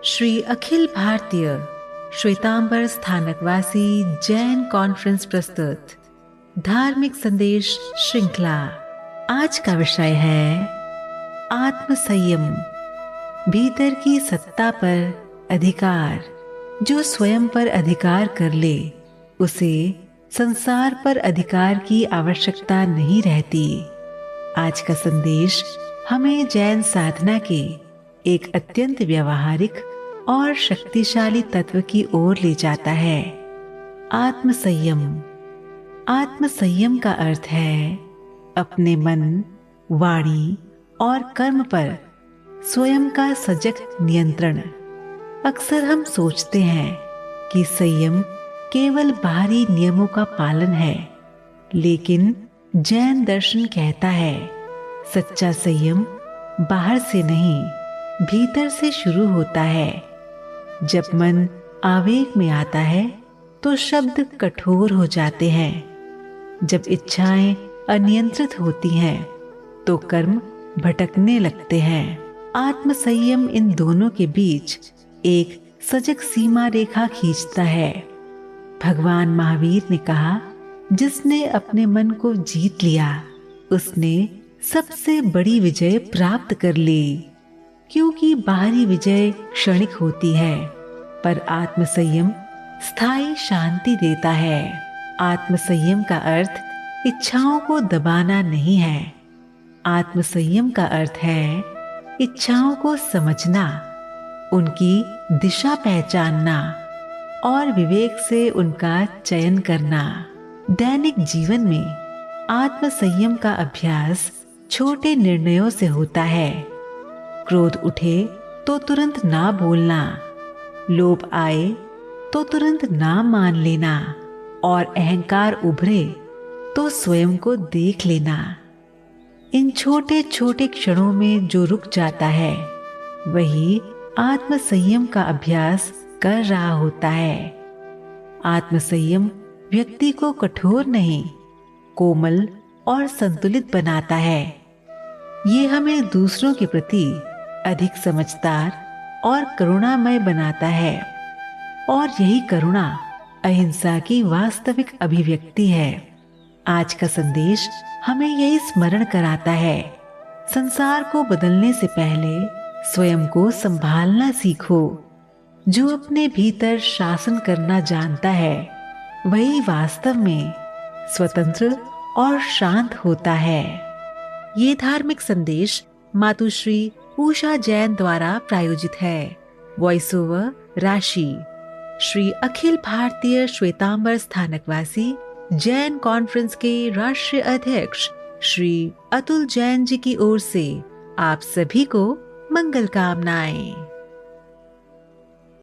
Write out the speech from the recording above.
Shri Akhil Bharatiya Shvetambar Sthanakvasi Jain conference प्रस्तुत धार्मिक संदेश श्रृंखला। आज का विषय है आत्म संयम, भीतर की सत्ता पर अधिकार। जो स्वयं पर अधिकार कर ले उसे संसार पर अधिकार की आवश्यकता नहीं रहती। आज का संदेश हमें जैन साधना के एक अत्यंत व्यवहारिक और शक्तिशाली तत्व की ओर ले जाता है, आत्म संयम। आत्म संयम का अर्थ है अपने मन, वाणी और कर्म पर स्वयं का सजग नियंत्रण। अक्सर हम सोचते हैं कि संयम केवल बाहरी नियमों का पालन है, लेकिन जैन दर्शन कहता है सच्चा संयम बाहर से नहीं, भीतर से शुरू होता है। जब मन आवेग में आता है तो शब्द कठोर हो जाते हैं। जब इच्छाएं अनियंत्रित होती हैं तो कर्म भटकने लगते हैं। आत्म संयम इन दोनों के बीच एक सजग सीमा रेखा खींचता है। भगवान महावीर ने कहा, जिसने अपने मन को जीत लिया उसने सबसे बड़ी विजय प्राप्त कर ली। क्योंकि बाहरी विजय क्षणिक होती है, पर आत्म संयम स्थायी शांति देता है। आत्म संयम का अर्थ इच्छाओं को दबाना नहीं है। आत्म संयम का अर्थ है इच्छाओं को समझना, उनकी दिशा पहचानना और विवेक से उनका चयन करना। दैनिक जीवन में आत्म संयम का अभ्यास छोटे निर्णयों से होता है। क्रोध उठे तो तुरंत ना बोलना, लोभ आए तो तुरंत ना मान लेना और अहंकार उभरे तो स्वयं को देख लेना। इन छोटे छोटे क्षणों में जो रुक जाता है वही आत्म संयम का अभ्यास कर रहा होता है। आत्म संयम व्यक्ति को कठोर नहीं, कोमल और संतुलित बनाता है। ये हमें दूसरों के प्रति अधिक समझदार और करुणामय बनाता है, और यही करुणा अहिंसा की वास्तविक अभिव्यक्ति है। आज का संदेश हमें यही स्मरण कराता है, संसार को बदलने से पहले स्वयं को संभालना सीखो। जो अपने भीतर शासन करना जानता है वही वास्तव में स्वतंत्र और शांत होता है। ये धार्मिक संदेश मातुश्री उषा जैन द्वारा प्रायोजित है। वॉइस ओवर राशि। श्री अखिल भारतीय श्वेतांबर स्थानकवासी जैन कॉन्फ्रेंस के राष्ट्रीय अध्यक्ष श्री अतुल जैन जी की ओर से आप सभी को मंगल कामनाएं।